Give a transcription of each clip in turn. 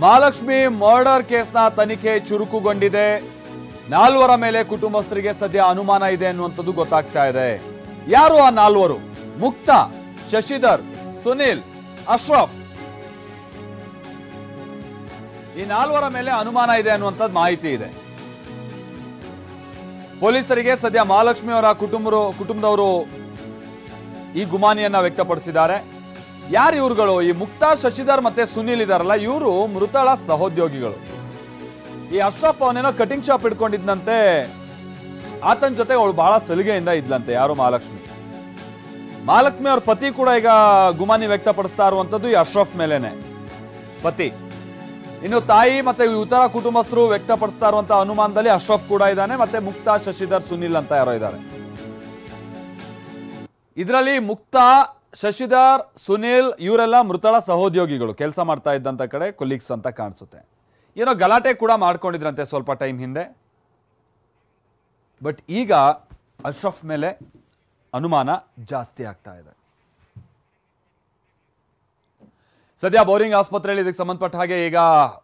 Mahalakshmi murder ಕೇಸ್ನ ತನಿಖೆ ಚುರುಕುಗೊಂಡಿದೆ. 4 ಮೇಲೆ ಕುಟುಂಬಸ್ಥರಿಗೆ ಸದ್ಯ ಅನುಮಾನ ಇದೆ ಅನ್ನುವಂಥದ್ದು ಗೊತ್ತಾಗ್ತಾ ಇದೆ. ಯಾರು ಆ 4? ಮುಕ್ತಾ, ಶಶಿಧರ್, ಸುನಿಲ್, ಅಶ್ರಫ್. ಈ 4 ಮೇಲೆ ಅನುಮಾನ ಇದೆ ಅನ್ನುವಂಥದ್ದು ಮಾಹಿತಿ ಇದೆ. ಪೊಲೀಸರಿಗೆ ಸದ್ಯ ಮಹಾಲಕ್ಷ್ಮಿ ಅವರ ಕುಟುಂಬದವರು ಈ ಗುಮಾನಿಯನ್ನ ವ್ಯಕ್ತಪಡಿಸಿದ್ದಾರೆ. ಯಾರು ಇವ್ರುಗಳು? ಈ ಮುಕ್ತಾ, ಶಶಿಧರ್ ಮತ್ತೆ ಸುನಿಲ್ ಇದಾರಲ್ಲ, ಇವರು ಮೃತಳ ಸಹೋದ್ಯೋಗಿಗಳು. ಈ ಅಶ್ರಫ್ ಅವನೇನೋ ಕಟಿಂಗ್ ಶಾಪ್ ಇಟ್ಕೊಂಡಿದ್ದಂತೆ, ಆತನ ಜೊತೆ ಅವಳು ಬಹಳ ಸಲಿಗೆಯಿಂದ ಇದ್ಲಂತೆ. ಯಾರು? ಮಹಾಲಕ್ಷ್ಮಿ ಅವ್ರ ಪತಿ ಕೂಡ ಈಗ ಗುಮಾನಿ ವ್ಯಕ್ತಪಡಿಸ್ತಾ ಇರುವಂತದ್ದು ಈ ಅಶ್ರಫ್ ಮೇಲೇನೆ, ಪತಿ. ಇನ್ನು ತಾಯಿ ಮತ್ತೆ ಇತರ ಕುಟುಂಬಸ್ಥರು ವ್ಯಕ್ತಪಡಿಸ್ತಾ ಇರುವಂತಹ ಅನುಮಾನದಲ್ಲಿ ಅಶ್ರಫ್ ಕೂಡ ಇದ್ದಾನೆ, ಮತ್ತೆ ಮುಕ್ತಾ, ಶಶಿಧರ್, ಸುನಿಲ್ ಅಂತ ಯಾರೋ ಇದ್ದಾರೆ. ಇದರಲ್ಲಿ ಮುಕ್ತಾ, ಶಶಿಧರ್, ಸುನಿಲ್ ಇವರೆಲ್ಲ ಮೃತಳ ಸಹೋದ್ಯೋಗಿಗಳು, ಕೆಲಸ ಮಾಡ್ತಾ ಇದ್ದಂತ ಕಡೆ ಕೊಲೀಗ್ಸ್ ಅಂತ ಕಾಣಿಸುತ್ತೆ. ಏನೋ ಗಲಾಟೆ ಕೂಡ ಮಾಡ್ಕೊಂಡಿದ್ರಂತೆ ಸ್ವಲ್ಪ ಟೈಮ್ ಹಿಂದೆ. ಬಟ್ ಈಗ ಅಶ್ರಫ್ ಮೇಲೆ ಅನುಮಾನ ಜಾಸ್ತಿ ಆಗ್ತಾ ಇದೆ. ಸದ್ಯ ಬೋರಿಂಗ್ ಆಸ್ಪತ್ರೆಯಲ್ಲಿ ಇದಕ್ಕೆ ಸಂಬಂಧಪಟ್ಟ ಹಾಗೆ ಈಗ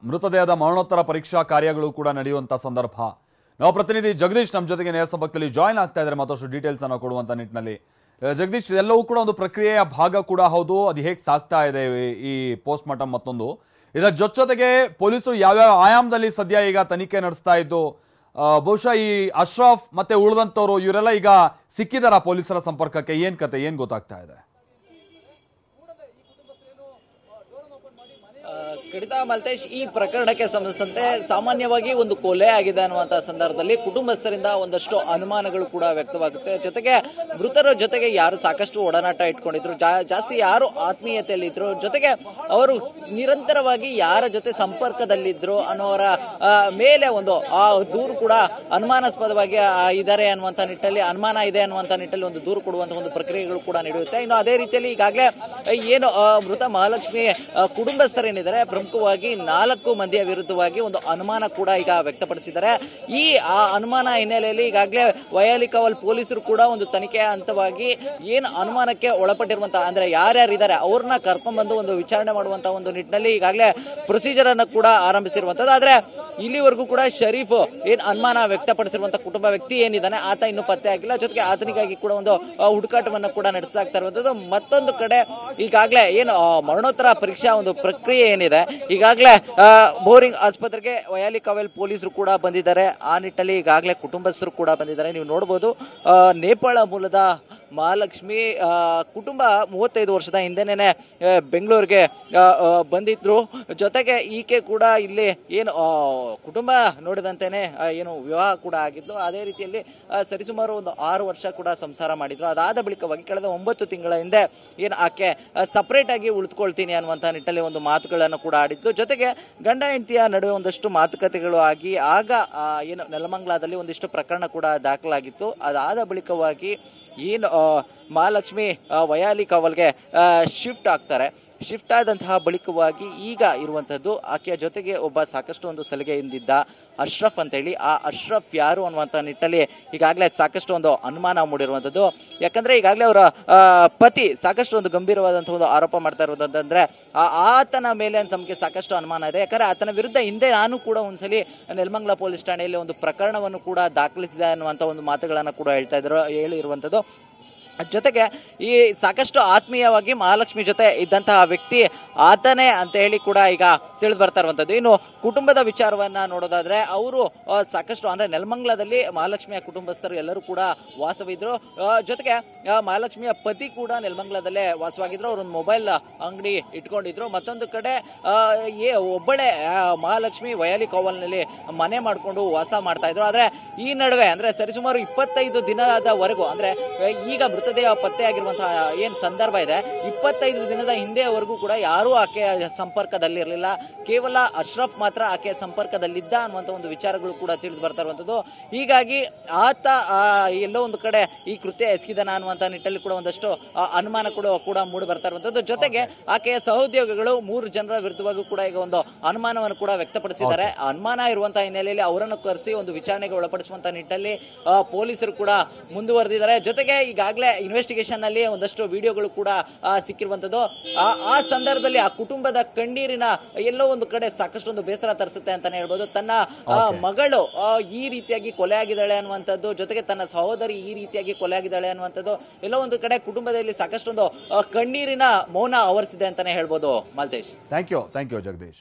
ಮೃತದೇಹದ ಮರಣೋತ್ತರ ಪರೀಕ್ಷಾ ಕಾರ್ಯಗಳು ಕೂಡ ನಡೆಯುವಂತ ಸಂದರ್ಭ. ನಾವು ಪ್ರತಿನಿಧಿ ಜಗದೀಶ್ ನಮ್ಮ ಜೊತೆಗೆ ನೇರ ಸಂಪರ್ಕದಲ್ಲಿ ಜಾಯ್ನ್ ಆಗ್ತಾ ಇದ್ದಾರೆ ಮತ್ತಷ್ಟು ಡೀಟೇಲ್ಸ್ ಅನ್ನು ಕೊಡುವಂತ ನಿಟ್ಟಿನಲ್ಲಿ. ಜಗದೀಶ್, ಎಲ್ಲವೂ ಕೂಡ ಒಂದು ಪ್ರಕ್ರಿಯೆಯ ಭಾಗ ಕೂಡ ಹೌದು. ಅದು ಹೇಗೆ ಸಾಗ್ತಾ ಇದೆ ಈ ಪೋಸ್ಟ್ ಮಾರ್ಟಮ್ ಮತ್ತೊಂದು, ಇದರ ಜೊತೆಗೆ ಪೊಲೀಸರು ಯಾವ್ಯಾವ ಆಯಾಮದಲ್ಲಿ ಸದ್ಯ ಈಗ ತನಿಖೆ ನಡೆಸ್ತಾ ಇದ್ದು, ಬಹುಶಃ ಈ ಅಶ್ರಫ್ ಮತ್ತೆ ಉಳಿದಂತವ್ರು ಇವರೆಲ್ಲ ಈಗ ಸಿಕ್ಕಿದಾರ ಪೊಲೀಸರ ಸಂಪರ್ಕಕ್ಕೆ? ಏನ್ ಕತೆ, ಏನ್ ಗೊತ್ತಾಗ್ತಾ ಇದೆ? ಖಂಡಿತ ಮಲ್ತೇಶ್, ಈ ಪ್ರಕರಣಕ್ಕೆ ಸಂಬಂಧಿಸಿದಂತೆ ಸಾಮಾನ್ಯವಾಗಿ ಒಂದು ಕೊಲೆ ಆಗಿದೆ ಅನ್ನುವಂತಹ ಸಂದರ್ಭದಲ್ಲಿ ಕುಟುಂಬಸ್ಥರಿಂದ ಒಂದಷ್ಟು ಅನುಮಾನಗಳು ಕೂಡ ವ್ಯಕ್ತವಾಗುತ್ತೆ. ಜೊತೆಗೆ ಮೃತರ ಜೊತೆಗೆ ಯಾರು ಸಾಕಷ್ಟು ಒಡನಾಟ ಇಟ್ಕೊಂಡಿದ್ರು, ಜಾಸ್ತಿ ಯಾರು ಆತ್ಮೀಯತೆಯಲ್ಲಿದ್ರು, ಜೊತೆಗೆ ಅವರು ನಿರಂತರವಾಗಿ ಯಾರ ಜೊತೆ ಸಂಪರ್ಕದಲ್ಲಿದ್ರು ಅನ್ನೋರ ಮೇಲೆ ಒಂದು ಆ ದೂರು ಕೂಡ ಅನುಮಾನಾಸ್ಪದವಾಗಿ ಇದ್ದಾರೆ ಅನ್ನುವಂಥ ನಿಟ್ಟಿನಲ್ಲಿ, ಅನುಮಾನ ಇದೆ ಅನ್ನುವಂಥ ನಿಟ್ಟಿನಲ್ಲಿ ಒಂದು ದೂರು ಕೊಡುವಂತಹ ಒಂದು ಪ್ರಕ್ರಿಯೆಗಳು ಕೂಡ ನಡೆಯುತ್ತೆ. ಇನ್ನು ಅದೇ ರೀತಿಯಲ್ಲಿ ಈಗಾಗಲೇ ಏನು ಮೃತ ಮಹಾಲಕ್ಷ್ಮಿ ಕುಟುಂಬಸ್ಥರೇನಿದ್ದಾರೆ ಪ್ರಮುಖವಾಗಿ 4 ಮಂದಿಯ ವಿರುದ್ಧವಾಗಿ ಒಂದು ಅನುಮಾನ ಕೂಡ ಈಗ ವ್ಯಕ್ತಪಡಿಸಿದ್ದಾರೆ. ಈ ಅನುಮಾನ ಹಿನ್ನೆಲೆಯಲ್ಲಿ ಈಗಾಗಲೇ ವಯಾಲಿಕಾವಲ್ ಪೊಲೀಸರು ಕೂಡ ಒಂದು ತನಿಖೆಯ ಹಂತವಾಗಿ ಏನು ಅನುಮಾನಕ್ಕೆ ಒಳಪಟ್ಟಿರುವಂತಹ ಅಂದ್ರೆ ಯಾರ್ಯಾರಿದ್ದಾರೆ ಅವ್ರನ್ನ ಕರ್ಕೊಂಡ್ಬಂದು ಒಂದು ವಿಚಾರಣೆ ಮಾಡುವಂತಹ ಒಂದು ನಿಟ್ಟಿನಲ್ಲಿ ಈಗಾಗಲೇ ಪ್ರೊಸೀಜರ್ ಅನ್ನು ಕೂಡ ಆರಂಭಿಸಿರುವಂತದ್ದು. ಆದ್ರೆ ಇಲ್ಲಿವರೆಗೂ ಕೂಡ ಶರೀಫ್ ಏನ್ ಅನುಮಾನ ವ್ಯಕ್ತಪಡಿಸಿರುವಂತಹ ಕುಟುಂಬ ವ್ಯಕ್ತಿ ಏನಿದ್ದಾನೆ ಆತ ಇನ್ನೂ ಪತ್ತೆ ಆಗಿಲ್ಲ. ಜೊತೆಗೆ ಆತನಿಗಾಗಿ ಕೂಡ ಒಂದು ಹುಡುಕಾಟವನ್ನು ಕೂಡ ನಡೆಸಲಾಗ್ತಾ ಇರುವಂತದ್ದು. ಮತ್ತೊಂದು ಕಡೆ ಈಗಾಗಲೇ ಏನು ಮರಣೋತ್ತರ ಪರೀಕ್ಷಾ ಒಂದು ಪ್ರಕ್ರಿಯೆ ಏನಿದೆ, ಈಗಾಗಲೇ ಬೋರಿಂಗ್ ಆಸ್ಪತ್ರೆಗೆ ವಯಾಲಿಕಾವಲ್ ಪೊಲೀಸರು ಕೂಡ ಬಂದಿದ್ದಾರೆ. ಆ ನಿಟ್ಟಿನಲ್ಲಿ ಈಗಾಗಲೇ ಕುಟುಂಬಸ್ಥರು ಕೂಡ ಬಂದಿದ್ದಾರೆ. ನೀವು ನೋಡಬಹುದು, ನೇಪಾಳ ಮೂಲದ ಮಹಾಲಕ್ಷ್ಮಿ ಕುಟುಂಬ 35 ವರ್ಷದ ಹಿಂದೆನೇ ಬೆಂಗಳೂರಿಗೆ ಬಂದಿದ್ರು. ಜೊತೆಗೆ ಈಕೆ ಕೂಡ ಇಲ್ಲಿ ಏನು ಕುಟುಂಬ ನೋಡಿದಂತೆಯೇ ಏನು ವಿವಾಹ ಕೂಡ ಆಗಿದ್ದು. ಅದೇ ರೀತಿಯಲ್ಲಿ ಸರಿಸುಮಾರು ಒಂದು 6 ವರ್ಷ ಕೂಡ ಸಂಸಾರ ಮಾಡಿದ್ರು. ಅದಾದ ಬಳಿಕವಾಗಿ ಕಳೆದ 9 ತಿಂಗಳ ಹಿಂದೆ ಏನು ಆಕೆ ಸಪರೇಟ್ ಆಗಿ ಉಳಿದುಕೊಳ್ತೀನಿ ಅನ್ನುವಂಥ ನಿಟ್ಟಲ್ಲಿ ಒಂದು ಮಾತುಗಳನ್ನು ಕೂಡ ಆಡಿದ್ದು. ಜೊತೆಗೆ ಗಂಡ ಹೆಂಡತಿಯ ನಡುವೆ ಒಂದಷ್ಟು ಮಾತುಕತೆಗಳು ಆಗಿ ಆಗ ಏನು ನೆಲಮಂಗಲದಲ್ಲಿ ಒಂದಿಷ್ಟು ಪ್ರಕರಣ ಕೂಡ ದಾಖಲಾಗಿತ್ತು. ಅದಾದ ಬಳಿಕವಾಗಿ ಏನು ಮಹಾಲಕ್ಷ್ಮಿ ವಯಾಲಿಕಾವಲ್ಗೆ ಶಿಫ್ಟ್ ಆಗ್ತಾರೆ. ಶಿಫ್ಟ್ ಆದಂತಹ ಬಳಿಕವಾಗಿ ಈಗ ಇರುವಂಥದ್ದು ಆಕೆಯ ಜೊತೆಗೆ ಒಬ್ಬ ಸಾಕಷ್ಟು ಒಂದು ಸಲಿಗೆಯಿಂದಿದ್ದ ಅಶ್ರಫ್ ಅಂತೇಳಿ. ಆ ಅಶ್ರಫ್ ಯಾರು ಅನ್ನುವಂಥ ನಿಟ್ಟಲ್ಲಿ ಈಗಾಗಲೇ ಸಾಕಷ್ಟು ಒಂದು ಅನುಮಾನ ಮೂಡಿರುವಂಥದ್ದು. ಯಾಕಂದರೆ ಈಗಾಗಲೇ ಅವರ ಪತಿ ಸಾಕಷ್ಟು ಒಂದು ಗಂಭೀರವಾದಂಥ ಒಂದು ಆರೋಪ ಮಾಡ್ತಾ ಇರೋದಂತಂದರೆ ಆತನ ಮೇಲೆ ನಮಗೆ ಸಾಕಷ್ಟು ಅನುಮಾನ ಇದೆ. ಯಾಕಂದರೆ ಆತನ ವಿರುದ್ಧ ಹಿಂದೆ ನಾನು ಕೂಡ ಒಂದ್ಸಲಿ ನೆಲಮಂಗಲ ಪೊಲೀಸ್ ಠಾಣೆಯಲ್ಲಿ ಒಂದು ಪ್ರಕರಣವನ್ನು ಕೂಡ ದಾಖಲಿಸಿದೆ ಅನ್ನುವಂಥ ಒಂದು ಮಾತುಗಳನ್ನು ಕೂಡ ಹೇಳಿರುವಂಥದ್ದು. ಜೊತೆಗೆ ಈ ಸಾಕಷ್ಟು ಆತ್ಮೀಯವಾಗಿ ಮಹಾಲಕ್ಷ್ಮಿ ಜೊತೆ ಇದ್ದಂತಹ ವ್ಯಕ್ತಿ ಆತನೇ ಅಂತ ಹೇಳಿ ಕೂಡ ಈಗ ತಿಳಿದು ಬರ್ತಾ ಇರುವಂಥದ್ದು. ಇನ್ನು ಕುಟುಂಬದ ವಿಚಾರವನ್ನ ನೋಡೋದಾದ್ರೆ ಅವರು ಸಾಕಷ್ಟು ಅಂದ್ರೆ ನೆಲಮಂಗಲದಲ್ಲಿ ಮಹಾಲಕ್ಷ್ಮಿಯ ಕುಟುಂಬಸ್ಥರು ಎಲ್ಲರೂ ಕೂಡ ವಾಸವಿದ್ರು. ಜೊತೆಗೆ ಮಹಾಲಕ್ಷ್ಮಿಯ ಪತಿ ಕೂಡ ನೆಲಮಂಗಲದಲ್ಲೇ ವಾಸವಾಗಿದ್ರು. ಅವರೊಂದು ಮೊಬೈಲ್ ಅಂಗಡಿ ಇಟ್ಕೊಂಡಿದ್ರು. ಮತ್ತೊಂದು ಕಡೆ ಒಬ್ಬಳೇ ಮಹಾಲಕ್ಷ್ಮಿ ವಯಾಲಿಕಾವಲ್ನಲ್ಲಿ ಮನೆ ಮಾಡಿಕೊಂಡು ವಾಸ ಮಾಡ್ತಾ ಇದ್ರು. ಆದ್ರೆ ಈ ನಡುವೆ ಅಂದ್ರೆ ಸರಿಸುಮಾರು 25 ದಿನದವರೆಗೂ ಅಂದ್ರೆ ಈಗ ಮೃತದೇಹ ಪತ್ತೆ ಆಗಿರುವಂತಹ ಏನ್ ಸಂದರ್ಭ ಇದೆ, 25 ದಿನದ ಹಿಂದೆವರೆಗೂ ಕೂಡ ಯಾರೂ ಆಕೆಯ ಸಂಪರ್ಕದಲ್ಲಿರಲಿಲ್ಲ. ಕೇವಲ ಅಶ್ರಫ್ ಮಾತ್ರ ಆಕೆಯ ಸಂಪರ್ಕದಲ್ಲಿದ್ದ ಅನ್ನುವಂಥ ಒಂದು ವಿಚಾರಗಳು ಕೂಡ ತಿಳಿದು ಬರ್ತಾ ಇರುವಂಥದ್ದು. ಹೀಗಾಗಿ ಆತ ಎಲ್ಲೋ ಒಂದು ಕಡೆ ಈ ಕೃತ್ಯ ಎಸಗಿದಾನ ಅನ್ನುವಂಥ ನಿಟ್ಟಲ್ಲಿ ಕೂಡ ಒಂದಷ್ಟು ಅನುಮಾನ ಕೂಡ ಮೂಡಿ ಬರ್ತಾ ಇರುವಂಥದ್ದು. ಜೊತೆಗೆ ಆಕೆಯ ಸಹೋದ್ಯೋಗಿಗಳು 3 ಜನರ ವಿರುದ್ಧವಾಗೂ ಕೂಡ ಈಗ ಒಂದು ಅನುಮಾನವನ್ನು ಕೂಡ ವ್ಯಕ್ತಪಡಿಸಿದ್ದಾರೆ. ಅನುಮಾನ ಇರುವಂತಹ ಹಿನ್ನೆಲೆಯಲ್ಲಿ ಅವರನ್ನು ಕರೆಸಿ ಒಂದು ವಿಚಾರಣೆಗೆ ಒಳಪಡಿಸುವಂತ ನಿಟ್ಟಲ್ಲಿ ಪೊಲೀಸರು ಕೂಡ ಮುಂದುವರೆದಿದ್ದಾರೆ. ಜೊತೆಗೆ ಈಗಾಗಲೇ ಇನ್ವೆಸ್ಟಿಗೇಷನ್ ನಲ್ಲಿ ಒಂದಷ್ಟು ವಿಡಿಯೋಗಳು ಕೂಡ ಸಿಕ್ಕಿರುವಂತದ್ದು. ಆ ಸಂದರ್ಭದಲ್ಲಿ ಆ ಕುಟುಂಬದ ಕಣ್ಣೀರಿನ ಎಲ್ಲ ಎಲ್ಲೋ ಒಂದು ಕಡೆ ಸಾಕಷ್ಟು ಒಂದು ಬೇಸರ ತರಿಸುತ್ತೆ ಅಂತಾನೆ ಹೇಳ್ಬೋದು. ತನ್ನ ಮಗಳು ಈ ರೀತಿಯಾಗಿ ಕೊಲೆ ಆಗಿದ್ದಾಳೆ ಅನ್ನುವಂಥದ್ದು, ಜೊತೆಗೆ ತನ್ನ ಸಹೋದರಿ ಈ ರೀತಿಯಾಗಿ ಕೊಲೆ ಆಗಿದ್ದಾಳೆ ಅನ್ನುವಂಥದ್ದು ಎಲ್ಲೋ ಒಂದು ಕಡೆ ಕುಟುಂಬದಲ್ಲಿ ಸಾಕಷ್ಟೊಂದು ಕಣ್ಣೀರಿನ ಮೌನ ಆವರಿಸಿದೆ ಅಂತಾನೆ ಹೇಳ್ಬೋದು. Maltesh, thank you Jagadish.